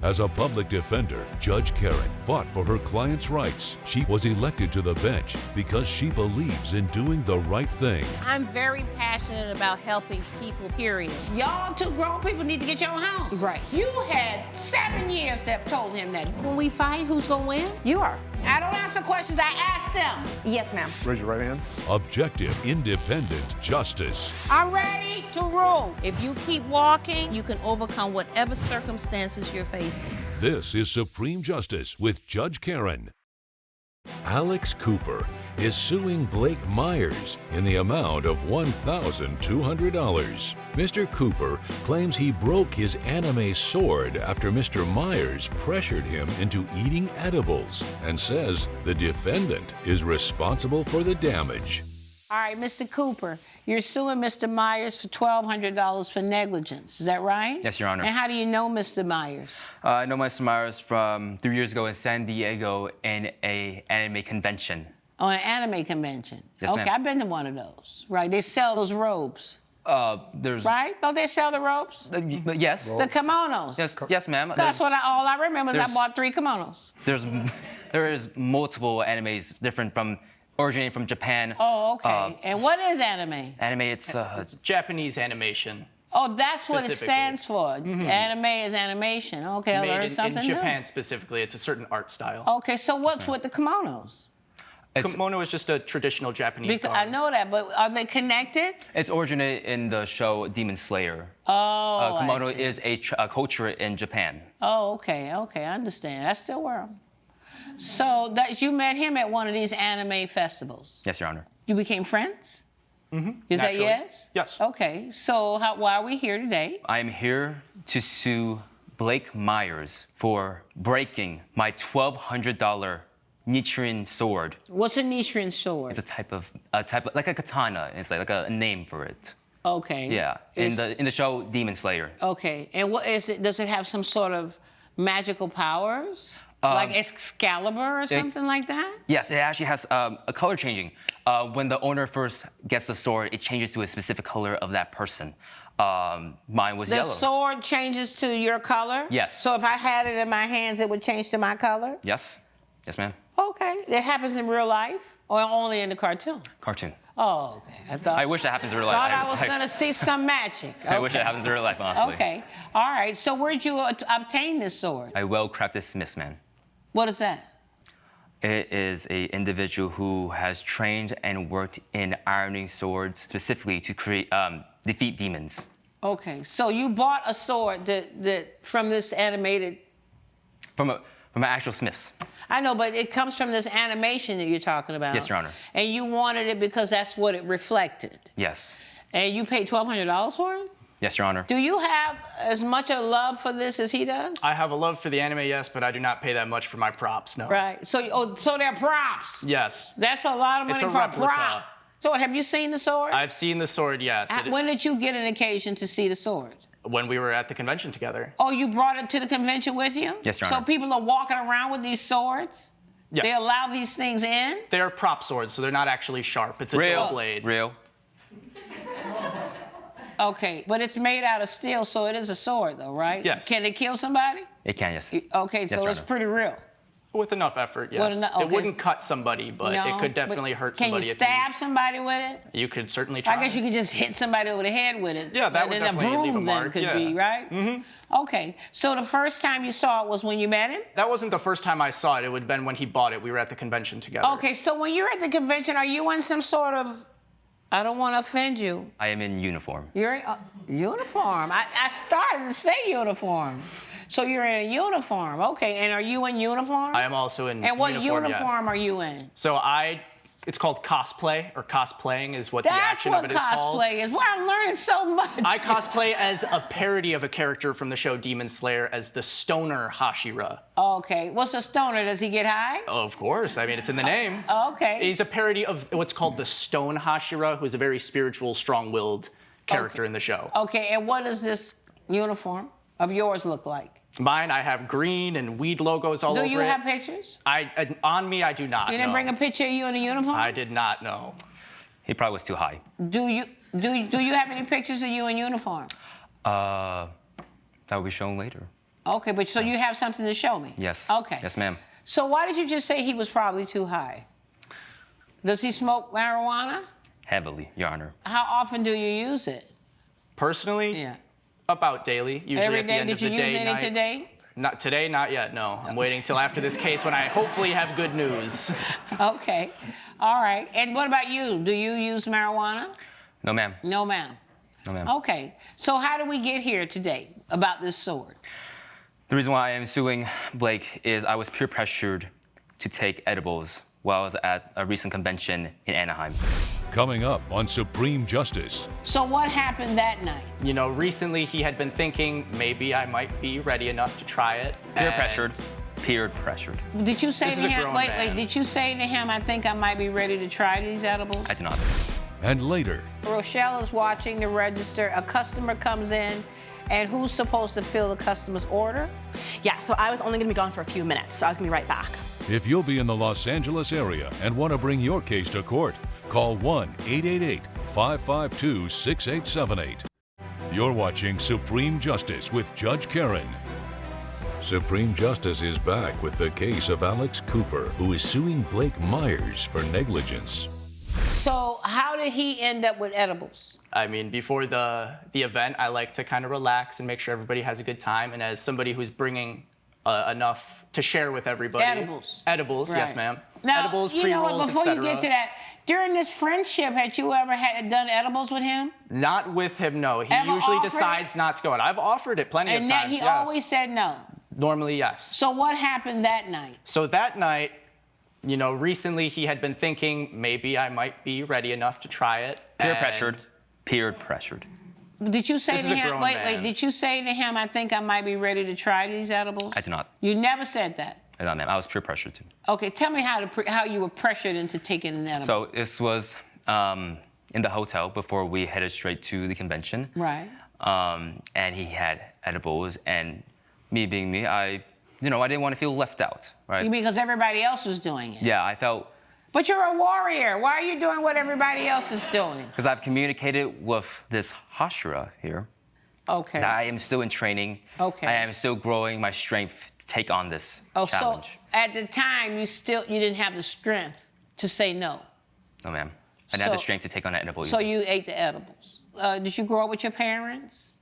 As a public defender, Judge Karen fought for her client's rights. She was elected to the bench because she believes in doing the right thing. I'm very passionate about helping people, period. Y'all two grown people need to get your own house. Right. You had 7 years to have told him that. When we fight, who's gonna win? You are. I don't answer questions, I ask them. Yes, ma'am. Raise your right hand. Objective, independent justice. I'm ready to rule. If you keep walking, you can overcome whatever circumstances you're facing. This is Supreme Justice with Judge Karen. Alex Cooper is suing Blake Myers in the amount of $1,200. Mr. Cooper claims he broke his anime sword after Mr. Myers pressured him into eating edibles and says the defendant is responsible for the damage. All right, Mr. Cooper, you're suing Mr. Myers for $1,200 for negligence. Is that right? Yes, Your Honor. And how do you know Mr. Myers? I know Mr. Myers from 3 years ago in San Diego in an anime convention. Oh, an anime convention. Yes, okay, ma'am. I've been to one of those. Right, they sell those robes. There's... Right? Don't they sell the robes? Yes. The kimonos. Yes, ma'am. That's what all I remember is I there's- bought 3 kimonos. There is multiple animes different from originating from Japan. Oh, okay. And what is anime? Anime, it's Japanese animation. Oh, that's what it Specifically. stands for. Anime is animation. Okay, I learned Made something in new. Japan specifically. It's a certain art style. Okay, so what's with the kimonos? Kimono is just a traditional Japanese Because I garb. know that, but are they connected? It's originated in the show Demon Slayer. Oh, Kimono I see. is a culture in Japan. Oh, okay, I understand. That's still world. So that you met him at one of these anime festivals. Yes, Your Honor. You became friends? Is that Naturally. yes? Yes. Okay, so why are we here today? I'm here to sue Blake Myers for breaking my $1,200 Nichiren sword. What's a Nichiren sword? It's a type of like a katana. It's like a name for it. Okay. Yeah, in the show Demon Slayer. Okay, and what is it? Does it have some sort of magical powers? Like Excalibur or something like that? Yes, it actually has a color changing. When the owner first gets the sword, it changes to a specific color of that person. Mine was The yellow. sword changes to your color? Yes. So if I had it in my hands, it would change to my color? Yes, yes, ma'am. Okay. It happens in real life or only in the cartoon? Cartoon. Oh, okay. I wish that happens in real life. Thought I was going to see some magic. I wish Okay. it happens in real life, honestly. Okay. All right. So where'd you obtain this sword? A well-crafted smithsman. What is that? It is an individual who has trained and worked in ironing swords specifically to create defeat demons. Okay. So you bought a sword that from this animated. From an actual smith's. I know, but it comes from this animation that you're talking about. Yes, Your Honor. And you wanted it because that's what it reflected. Yes. And you paid $1,200 for it? Yes, Your Honor. Do you have as much a love for this as he does? I have a love for the anime, yes, but I do not pay that much for my props, no. Right. So they're props. Yes. That's a lot of money It's a for replica. a prop. So have you seen the sword? I've seen the sword, yes. When did you get an occasion to see the sword? When we were at the convention together. Oh, you brought it to the convention with you? Yes, Your So Honor. people are walking around with these swords? Yes. They allow these things in? They are prop swords, so they're not actually sharp. It's a dual blade. Real. Okay, but it's made out of steel, so it is a sword, though, right? Yes. Can it kill somebody? It can, yes. Okay, Yes, so Your it's Honor. pretty real. With enough effort, yes. okay, It wouldn't cut somebody, but No, it could but definitely hurt Can somebody you if stab somebody with it? you could certainly try. I guess you could just hit somebody over the head with it. Yeah, that and would then definitely leave a broom then mark, could yeah. be, right? Mm-hmm. Okay, so the first time you saw it was when you met him? That wasn't the first time I saw it. It would have been when he bought it. We were at the convention together. Okay, so when you're at the convention, are you in some sort of, I don't want to offend you. I am in uniform. You're in uniform. I started to say uniform. So you're in a uniform. Okay, and are you in uniform? I am also in And what uniform, yeah. uniform are you in? So it's called cosplay, or cosplaying is what the That's action what of it is called. cosplay is. Well, I'm learning so much. I cosplay as a parody of a character from the show Demon Slayer as the stoner Hashira. Okay, what's a stoner? Does he get high? Oh, of course. I mean, it's in the name. Okay. He's a parody of what's called the Stone Hashira, who's a very spiritual, strong-willed character in the show. Okay, and what does this uniform of yours look like? Mine, I have green and weed logos all over it. Do you have pictures? On me, I do not. You didn't no. bring a picture of you in a uniform? I did not know. He probably was too high. Do you have any pictures of you in uniform? That will be shown later. Okay, but so you have something to show me? Yes. Okay. Yes, ma'am. So why did you just say he was probably too high? Does he smoke marijuana? Heavily, Your Honor. How often do you use it? Personally, Yeah. about daily. Usually Every at the day? end Did of you the use day, any night. today? Not today, not yet, no. I'm waiting till after this case when I hopefully have good news. Okay. All right. And what about you? Do you use marijuana? No, ma'am. No, ma'am. No, ma'am. Okay. So how did we get here today about this sword? The reason why I am suing Blake is I was peer pressured to take edibles while I was at a recent convention in Anaheim. Coming up on Supreme Justice. So what happened that night? You know, recently he had been thinking maybe I might be ready enough to try it. Peer and pressured. Peer pressured. Did you say This to is a him, grown wait, man. did you say to him, I think I might be ready to try these edibles? I did not. And later, Rochelle is watching the register. A customer comes in, and who's supposed to fill the customer's order? Yeah, so I was only gonna be gone for a few minutes, so I was gonna be right back. if you'll be in the Los Angeles area and want to bring your case to court, call 1-888-552-6878. You're watching Supreme Justice with Judge Karen. Supreme Justice is back with the case of Alex Cooper, who is suing Blake Myers for negligence. So how did he end up with edibles? I mean, before the event, I like to kind of relax and make sure everybody has a good time. And as somebody who's bringing enough to share with everybody. Edibles. Edibles, yes, Right. ma'am. Now, Edibles, you know what, pre-rolls, before you etc. get to that, during this friendship, had you ever done edibles with him? Not with him, no. He Ever usually offered decides not to go out. I've offered it plenty And of that times, he yes. always said no. Normally, yes. So what happened that night? So that night, you know, recently he had been thinking maybe I might be ready enough to try it. Peer and pressured. Peer pressured. Did you say This to is a him, grown wait, man. did you say to him, I think I might be ready to try these edibles? I did not. You never said that. I did not, ma'am. I was peer pressured too. Okay, tell me how you were pressured into taking an edible. So this was in the hotel before we headed straight to the convention. Right. And he had edibles, and me being me, I didn't want to feel left out, right? You mean because everybody else was doing it? Yeah, I felt, But you're a warrior. Why are you doing what everybody else is doing? because I've communicated with this Hashira here, Okay. that I am still in training. Okay. I am still growing my strength to take on this challenge. So at the time you didn't have the strength to say no. No, ma'am. I didn't have the So- strength to take on an edible. So either. you ate the edibles. Did you grow up with your parents?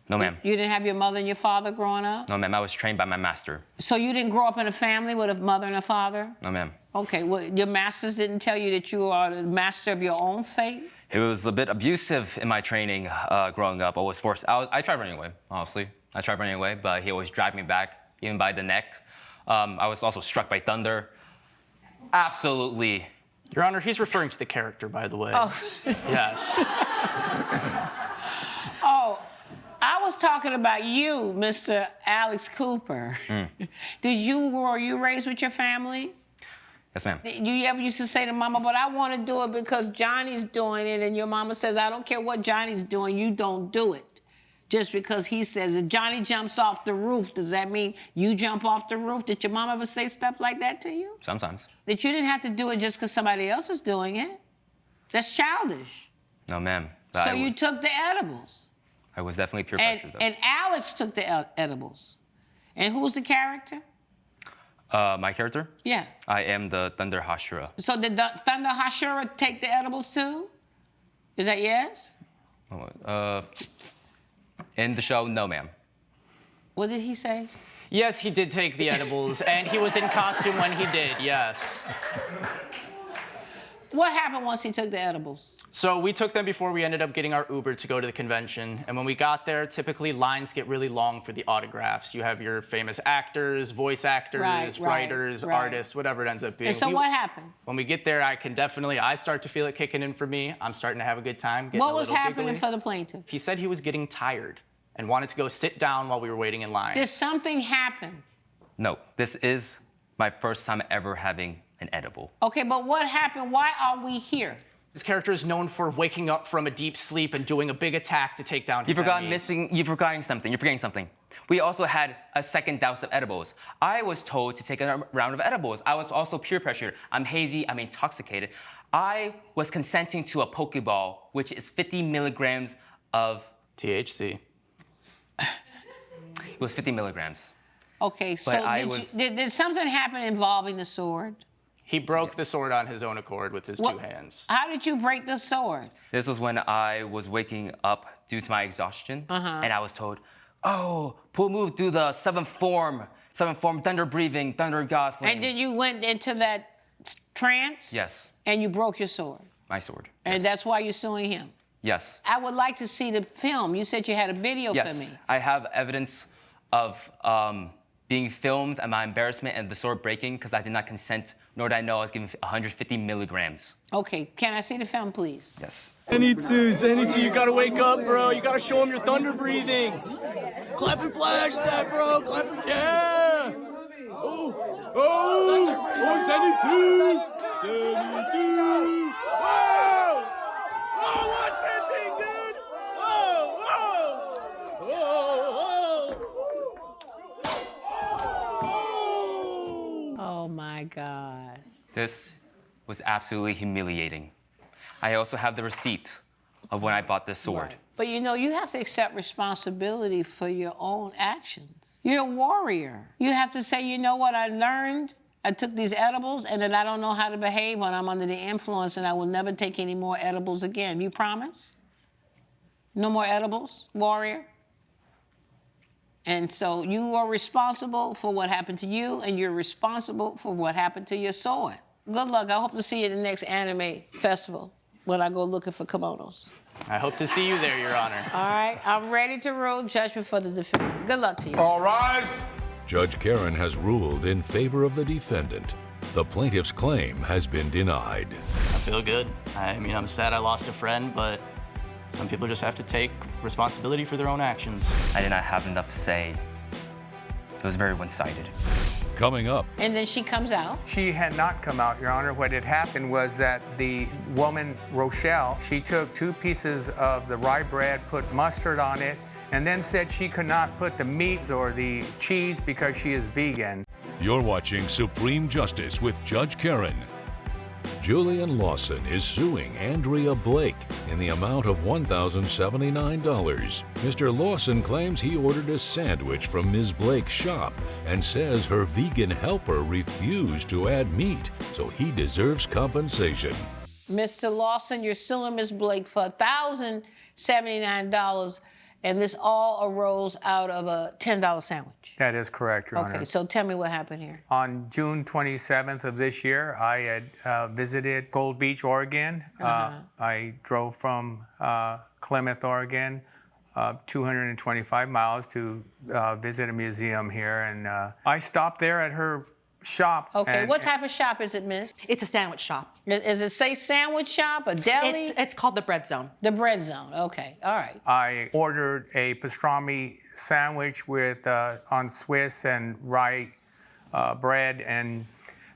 No, ma'am. You didn't have your mother and your father growing up? No, ma'am. I was trained by my master. So you didn't grow up in a family with a mother and a father? No, ma'am. Okay, well, your masters didn't tell you that you are the master of your own fate? It was a bit abusive in my training growing up. I was forced. I tried running away, honestly. I tried running away, but he always dragged me back, even by the neck. I was also struck by thunder. Absolutely. Your Honor, he's referring to the character, by the way. Oh. Yes. Oh, I was talking about you, Mr. Alex Cooper. Were you raised with your family? Yes, ma'am. You ever used to say to mama, but I want to do it because Johnny's doing it, and your mama says, I don't care what Johnny's doing, you don't do it. Just because he says, if Johnny jumps off the roof, does that mean you jump off the roof? Did your mom ever say stuff like that to you? Sometimes. That you didn't have to do it just because somebody else is doing it? That's childish. No, ma'am. So you took the edibles. I was definitely peer And, pressured, though. and Alex took the edibles. And who's the character? My character? Yeah. I am the Thunder Hashira. So did the Thunder Hashira take the edibles too? Is that yes? In the show, no, ma'am. What did he say? Yes, he did take the edibles, and he was in costume when he did, yes. What happened once he took the edibles? So we took them before we ended up getting our Uber to go to the convention. And when we got there, typically lines get really long for the autographs. You have your famous actors, voice actors, Right, writers, right. artists, whatever it ends up being. And so what happened? When we get there, I start to feel it kicking in for me. I'm starting to have a good time. Getting What a was little happening giggly. for the plaintiff? He said he was getting tired and wanted to go sit down while we were waiting in line. Did something happen? No, this is my first time ever having an edible. Okay, but what happened? Why are we here? This character is known for waking up from a deep sleep and doing a big attack to take down his You're forgetting something. We also had a second douse of edibles. I was told to take a round of edibles. I was also peer pressured. I'm hazy, I'm intoxicated. I was consenting to a Pokeball, which is 50 milligrams of THC. It was 50 milligrams. Okay, so did something happen involving the sword? He broke the sword on his own accord with his two hands. How did you break the sword? This was when I was waking up due to my exhaustion, and I was told, oh, pull move through the seventh form, thunder breathing, thunder god flame. And then you went into that trance? Yes. And you broke your sword? My sword. And yes. that's why you're suing him? Yes. I would like to see the film. You said you had a video for me. Yes, I have evidence of being filmed and my embarrassment and the sword breaking because I did not consent, nor did I know I was given 150 milligrams. Okay, can I see the film, please? Yes. Zenitsu, you gotta wake up, bro. You gotta show him your thunder breathing. Clap and flash that, bro. Clap and, yeah. Oh, Zenitsu. Whoa! Oh, watch that thing, dude. Oh my God. This was absolutely humiliating. I also have the receipt of when I bought this sword. Right. But you know, you have to accept responsibility for your own actions. You're a warrior. You have to say, you know what, I learned, I took these edibles, and then I don't know how to behave when I'm under the influence, and I will never take any more edibles again. You promise? No more edibles, warrior? And so you are responsible for what happened to you, and you're responsible for what happened to your sword. Good luck. I hope to see you at the next anime festival when I go looking for kimonos. I hope to see you there, Your Honor. All right, I'm ready to rule judgment for the defendant. Good luck to you. All rise. Judge Karen has ruled in favor of the defendant. The plaintiff's claim has been denied. I feel good. I mean, I'm sad I lost a friend, but some people just have to take responsibility for their own actions. I did not have enough to say. It was very one-sided. Coming up. And then she comes out. She had not come out, Your Honor. What had happened was that the woman, Rochelle, she took 2 pieces of the rye bread, put mustard on it, and then said she could not put the meat or the cheese because she is vegan. You're watching Supreme Justice with Judge Karen. Julian Lawson is suing Andrea Blake in the amount of $1,079. Mr. Lawson claims he ordered a sandwich from Ms. Blake's shop and says her vegan helper refused to add meat, so he deserves compensation. Mr. Lawson, you're suing Ms. Blake for $1,079, and this all arose out of a $10 sandwich. That is correct, Your Honor. Okay, so tell me what happened here. On June 27th of this year, I had visited Gold Beach, Oregon. I drove from Klamath, Oregon, 225 miles to visit a museum here, and I stopped there at her shop. Okay, what type of shop is it, miss? It's a sandwich shop. Does it say sandwich shop, a deli? It's called the Bread Zone. The Bread Zone, okay, all right. I ordered a pastrami sandwich with on Swiss and rye bread, and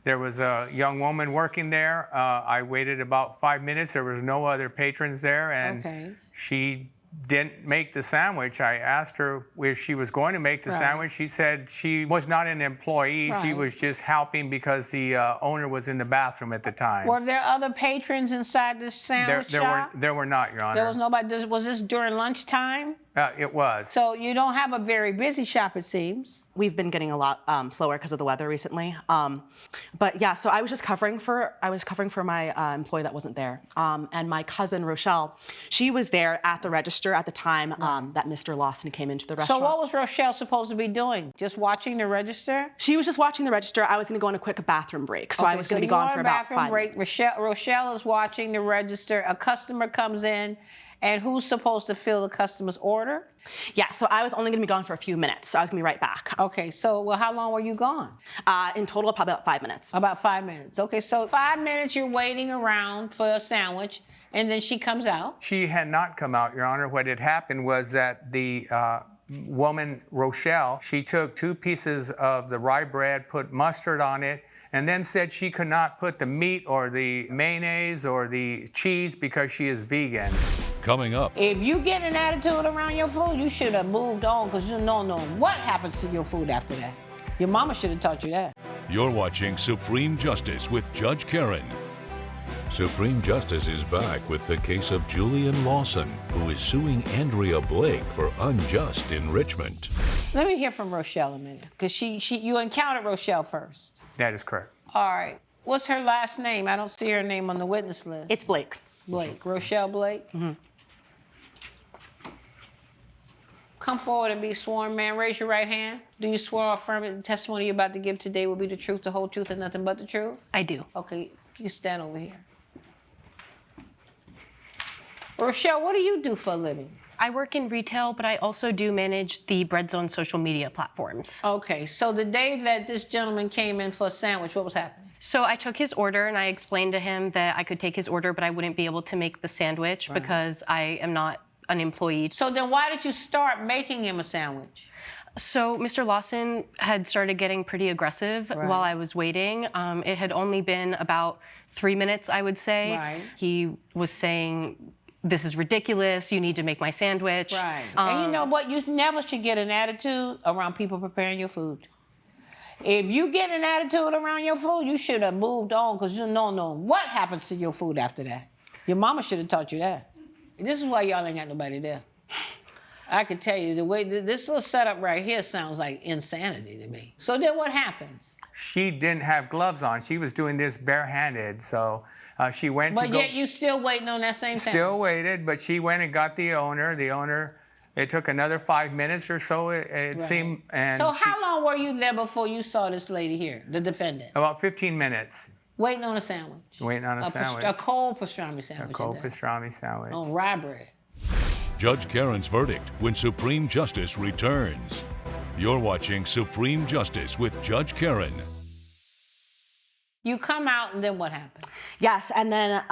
there was a young woman working there. I waited about 5 minutes. There was no other patrons there, and she didn't make the sandwich. I asked her if she was going to make the sandwich. She said she was not an employee. She was just helping because the owner was in the bathroom at the time. Were there other patrons inside this sandwich shop? There were not, Your Honor. There was nobody. Was this during lunchtime? It was. So you don't have a very busy shop, it seems. We've been getting a lot slower because of the weather recently. But yeah, so I was covering for my employee that wasn't there. And my cousin, Rochelle, she was there at the register at the time that Mr. Lawson came into the restaurant. So what was Rochelle supposed to be doing? Just watching the register? She was just watching the register. I was gonna go on a quick bathroom break. So I was gonna be gone for about 5 minutes. Rochelle is watching the register. A customer comes in, and who's supposed to fill the customer's order? Yeah, so I was only gonna be gone for a few minutes, so I was gonna be right back. Okay, so well, how long were you gone? In total, probably about 5 minutes. About 5 minutes. Okay, so 5 minutes you're waiting around for a sandwich, and then she comes out. She had not come out, Your Honor. What had happened was that the woman, Rochelle, she took 2 pieces of the rye bread, put mustard on it, and then said she could not put the meat or the mayonnaise or the cheese because she is vegan. Coming up. If you get an attitude around your food, you should have moved on, because you don't know what happens to your food after that. Your mama should have taught you that. You're watching Supreme Justice with Judge Karen. Supreme Justice is back with the case of Julian Lawson, who is suing Andrea Blake for unjust enrichment. Let me hear from Rochelle a minute, because you encountered Rochelle first. That is correct. All right. What's her last name? I don't see her name on the witness list. It's Blake. Blake. Rochelle Blake? Mm-hmm. Come forward and be sworn, man. Raise your right hand. Do you swear or affirm that the testimony you're about to give today will be the truth, the whole truth, and nothing but the truth? I do. Okay, you can stand over here. Rochelle, what do you do for a living? I work in retail, but I also do manage the Bread Zone social media platforms. Okay, so the day that this gentleman came in for a sandwich, what was happening? So I took his order and I explained to him that I could take his order, but I wouldn't be able to make the sandwich because I am not an employee. So then why did you start making him a sandwich? So Mr. Lawson had started getting pretty aggressive while I was waiting. It had only been about 3 minutes, I would say. Right. He was saying, "This is ridiculous, you need to make my sandwich." Right. And you know what? You never should get an attitude around people preparing your food. If you get an attitude around your food, you should have moved on, because you don't know what happens to your food after that. Your mama should have taught you that. This is why y'all ain't got nobody there. I can tell you, the way this little setup right here sounds like insanity to me. So then what happens? She didn't have gloves on. She was doing this barehanded, so she went to go. But yet you still waiting on that same sandwich. Still waited, but she went and got the owner. The owner, it took another 5 minutes or so, it seemed. And so how long were you there before you saw this lady here, the defendant? About 15 minutes. Waiting on a sandwich. Waiting on a sandwich. A cold pastrami sandwich. A cold pastrami sandwich. On rye bread. Judge Karen's verdict when Supreme Justice returns. You're watching Supreme Justice with Judge Karen. You come out, and then what happened? Yes, and then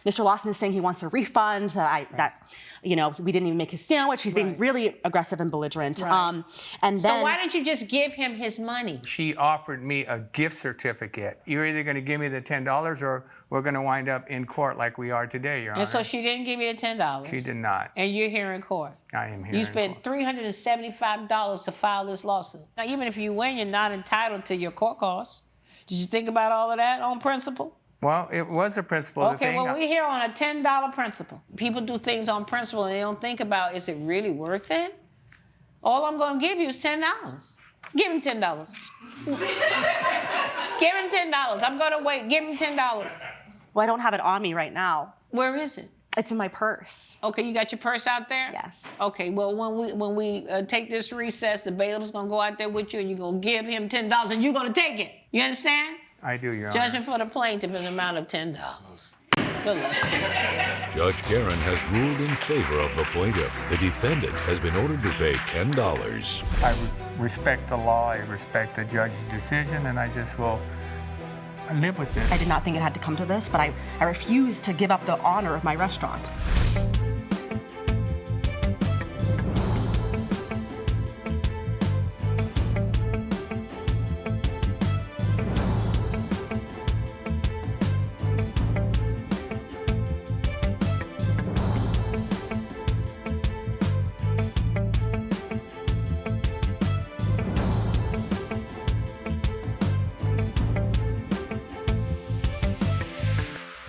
Mr. Lawson is saying he wants a refund, that we didn't even make his sandwich. He's being really aggressive and belligerent. Right. And then, so why didn't you just give him his money? She offered me a gift certificate. You're either going to give me the $10 or we're going to wind up in court like we are today, Your Honor. And so she didn't give you the $10? She did not. And you're here in court? I am here You in spent court. $375 to file this lawsuit. Now, even if you win, you're not entitled to your court costs. Did you think about all of that on principle? Well, it was a principle. Okay, well, we're here on a $10 principle. People do things on principle and they don't think about, is it really worth it? All I'm going to give you is $10. Give him $10. Give him $10. I'm going to wait. Give him $10. well, I don't have it on me right now. Where is it? It's in my purse. Okay, you got your purse out there? Yes. Okay, well, when we take this recess, the bailiff's going to go out there with you and you're going to give him $10 and you're going to take it. You understand? I do, Your Honor. Judgment for the plaintiff in an amount of $10. Good luck to you. Judge Karen has ruled in favor of the plaintiff. The defendant has been ordered to pay $10. I respect the law, I respect the judge's decision, and I just will live with it. I did not think it had to come to this, but I refuse to give up the honor of my restaurant.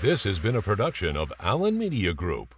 This has been a production of Allen Media Group.